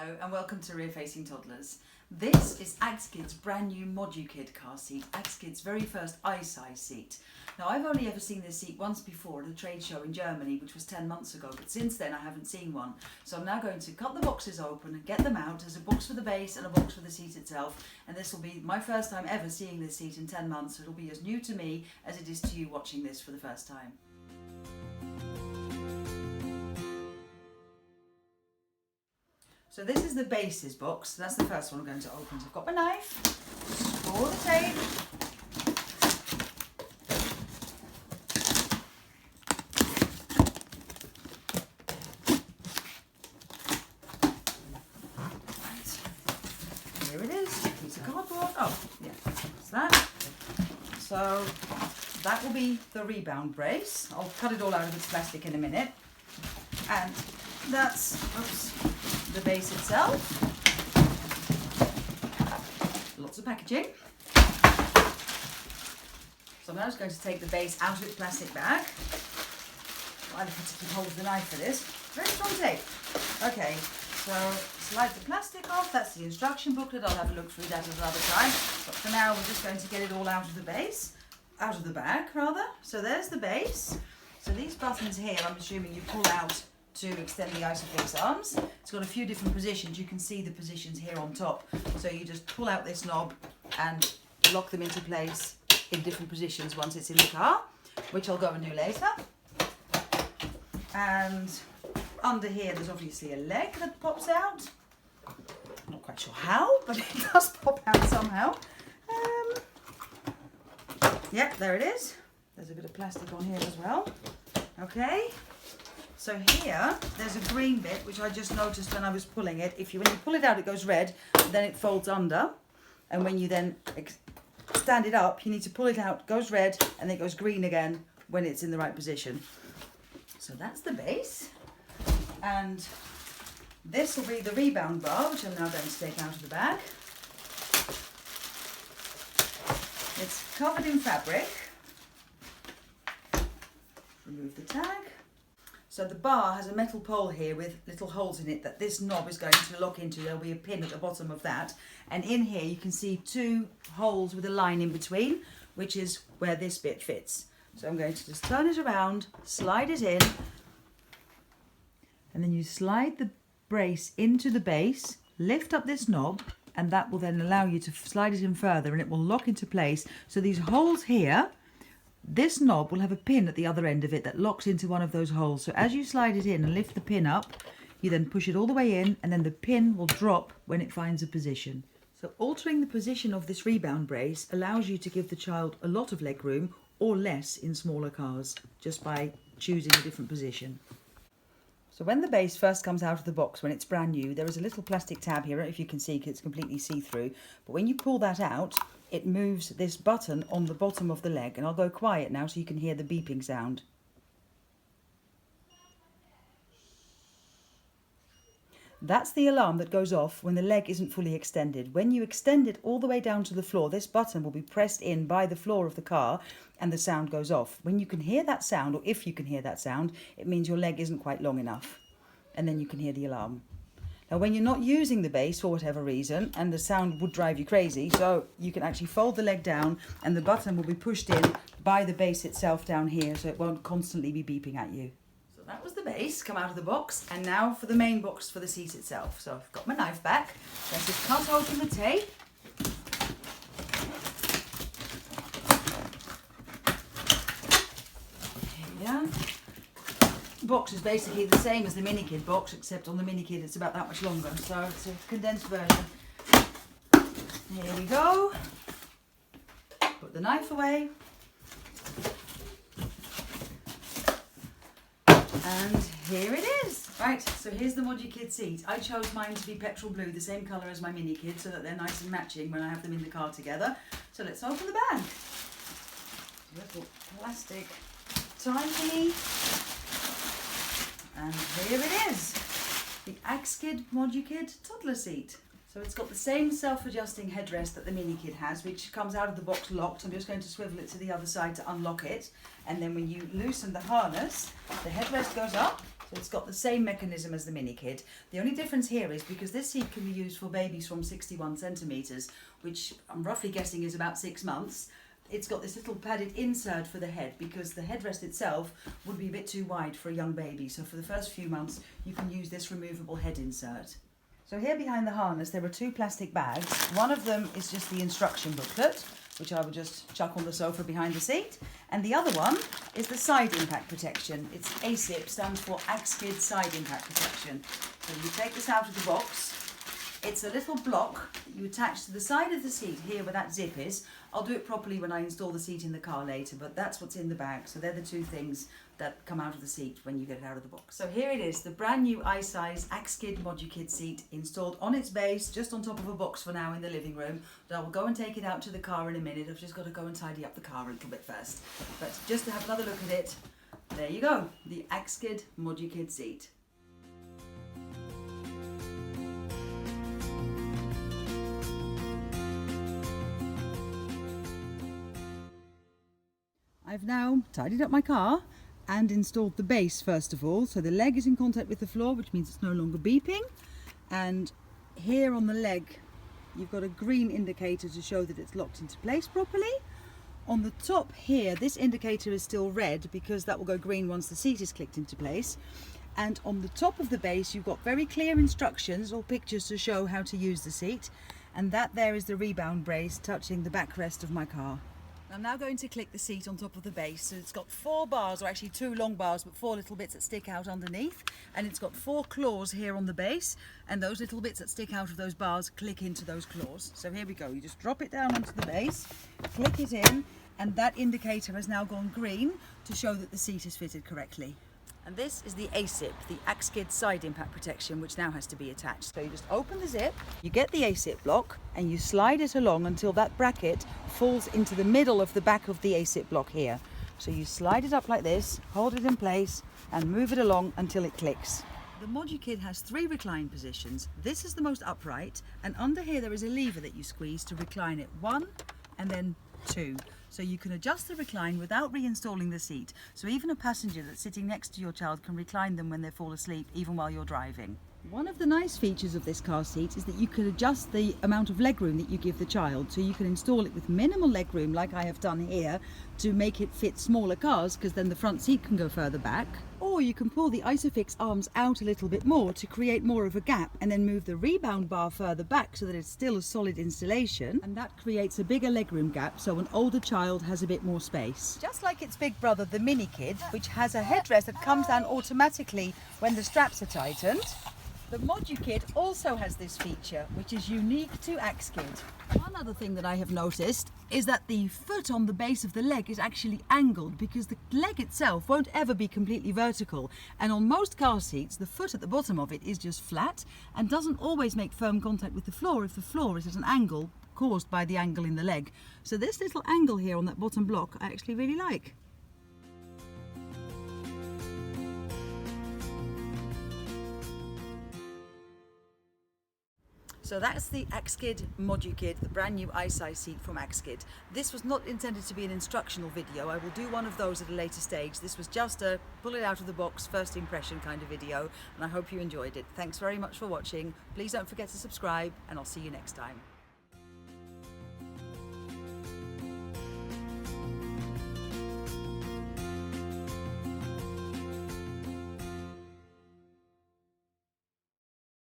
Hello and welcome to Rear Facing Toddlers. This is Axkid's brand new Modukid car seat, Axkid's very first I-size seat. Now I've only ever seen this seat once before at a trade show in Germany, which was 10 months ago, but since then I haven't seen one. So I'm now going to cut the boxes open and get them out. There's a box for the base and a box for the seat itself, and this will be my first time ever seeing this seat in 10 months, so it'll be as new to me as it is to you watching this for the first time. So this is the bases box. That's the first one I'm going to open. So I've got my knife for the tape. Right. Here it is. Piece of cardboard. Oh, yeah, that's that. So that will be the rebound brace. I'll cut it all out of its plastic in a minute. And that's, oops, the base itself. Lots of packaging. So I'm now just going to take the base out of its plastic bag. I have to keep hold of the knife for this. Very strong tape. Okay, so slide the plastic off. That's the instruction booklet. I'll have a look through that at another time. But for now, we're just going to get it all out of the base. Out of the bag, rather. So there's the base. So these buttons here, I'm assuming you pull out to extend the Isofix arms. It's got a few different positions. You can see the positions here on top. So you just pull out this knob and lock them into place in different positions once it's in the car, which I'll go and do later. And under here there's obviously a leg that pops out. I'm not quite sure how, but it does pop out somehow. Yep, there it is. There's a bit of plastic on here as well. Okay. So here, there's a green bit, which I just noticed when I was pulling it. When you pull it out, it goes red, then it folds under. And when you then stand it up, you need to pull it out, it goes red, and then it goes green again when it's in the right position. So that's the base. And this will be the rebound bar, which I'm now going to take out of the bag. It's covered in fabric. Remove the tag. So the bar has a metal pole here with little holes in it that this knob is going to lock into. There'll be a pin at the bottom of that. And in here you can see two holes with a line in between, which is where this bit fits. So I'm going to just turn it around, slide it in, and then you slide the brace into the base, lift up this knob, and that will then allow you to slide it in further and it will lock into place. So these holes here, this knob will have a pin at the other end of it that locks into one of those holes. So as you slide it in and lift the pin up, you then push it all the way in and then the pin will drop when it finds a position. So altering the position of this rebound brace allows you to give the child a lot of leg room or less in smaller cars, just by choosing a different position. So when the base first comes out of the box, when it's brand new, there is a little plastic tab here. I don't know if you can see, because it's completely see-through. But when you pull that out, it moves this button on the bottom of the leg. And I'll go quiet now so you can hear the beeping sound. That's the alarm that goes off when the leg isn't fully extended. When you extend it all the way down to the floor, this button will be pressed in by the floor of the car and the sound goes off. When you can hear that sound, or if you can hear that sound, it means your leg isn't quite long enough. And then you can hear the alarm. Now when you're not using the base for whatever reason, and the sound would drive you crazy, so you can actually fold the leg down and the button will be pushed in by the base itself down here, so it won't constantly be beeping at you. So that was the base, come out of the box, and now for the main box for the seat itself. So I've got my knife back, let's just cut open the tape. Here. The box is basically the same as the Minikid box, except on the Minikid it's about that much longer, so it's a condensed version. Here we go. Put the knife away. And here it is. Right, so here's the Modukid seat. I chose mine to be petrol blue, the same colour as my Minikid, so that they're nice and matching when I have them in the car together. So let's open the bag. Little plastic tie thingy. And here it is, the Axkid Modukid toddler seat. So it's got the same self-adjusting headrest that the Minikid has, which comes out of the box locked. I'm just going to swivel it to the other side to unlock it. And then when you loosen the harness, the headrest goes up, So it's got the same mechanism as the Mini Kid. The only difference here is because this seat can be used for babies from 61 centimetres, which I'm roughly guessing is about 6 months. It's got this little padded insert for the head because the headrest itself would be a bit too wide for a young baby. So for the first few months, you can use this removable head insert. So here behind the harness, there are 2 plastic bags. One of them is just the instruction booklet, which I will just chuck on the sofa behind the seat. And the other one is the side impact protection. It's ASIP, stands for Axkid Side Impact Protection. So you take this out of the box. It's a little block that you attach to the side of the seat here where that zip is. I'll do it properly when I install the seat in the car later, but that's what's in the bag. So they're the 2 things that come out of the seat when you get it out of the box. So here it is, the brand new i-size Axkid Modukid seat installed on its base, just on top of a box for now in the living room. But I will go and take it out to the car in a minute. I've just got to go and tidy up the car a little bit first. But just to have another look at it, there you go, the Axkid Modukid seat. I've now tidied up my car and installed the base first of all. So the leg is in contact with the floor, which means it's no longer beeping. And here on the leg, you've got a green indicator to show that it's locked into place properly. On the top here, this indicator is still red because that will go green once the seat is clicked into place. And on the top of the base, you've got very clear instructions or pictures to show how to use the seat. And that there is the rebound brace touching the backrest of my car. I'm now going to click the seat on top of the base. So it's got 4 bars, or actually 2 long bars, but 4 little bits that stick out underneath. And it's got 4 claws here on the base. And those little bits that stick out of those bars click into those claws. So here we go. You just drop it down onto the base, click it in, and that indicator has now gone green to show that the seat is fitted correctly. And this is the ASIP, the Axkid Side Impact Protection, which now has to be attached. So you just open the zip, you get the ASIP block, and you slide it along until that bracket falls into the middle of the back of the ASIP block here. So you slide it up like this, hold it in place, and move it along until it clicks. The Modukid has 3 recline positions. This is the most upright, and under here there is a lever that you squeeze to recline it 1 and then 2. So you can adjust the recline without reinstalling the seat. So even a passenger that's sitting next to your child can recline them when they fall asleep, even while you're driving. One of the nice features of this car seat is that you can adjust the amount of legroom that you give the child. So you can install it with minimal legroom, like I have done here, to make it fit smaller cars, because then the front seat can go further back. Or you can pull the Isofix arms out a little bit more to create more of a gap, and then move the rebound bar further back so that it's still a solid installation, and that creates a bigger legroom gap, so an older child has a bit more space. Just like its big brother, the Mini Kid, which has a headrest that comes down automatically when the straps are tightened, the Modukid also has this feature, which is unique to Axkid. One other thing that I have noticed is that the foot on the base of the leg is actually angled, because the leg itself won't ever be completely vertical, and on most car seats the foot at the bottom of it is just flat and doesn't always make firm contact with the floor if the floor is at an angle caused by the angle in the leg. So this little angle here on that bottom block I actually really like. So that's the Axkid Modukid, the brand new i-size seat from Axkid. This was not intended to be an instructional video. I will do one of those at a later stage. This was just a pull it out of the box, first impression kind of video, and I hope you enjoyed it. Thanks very much for watching. Please don't forget to subscribe, and I'll see you next time.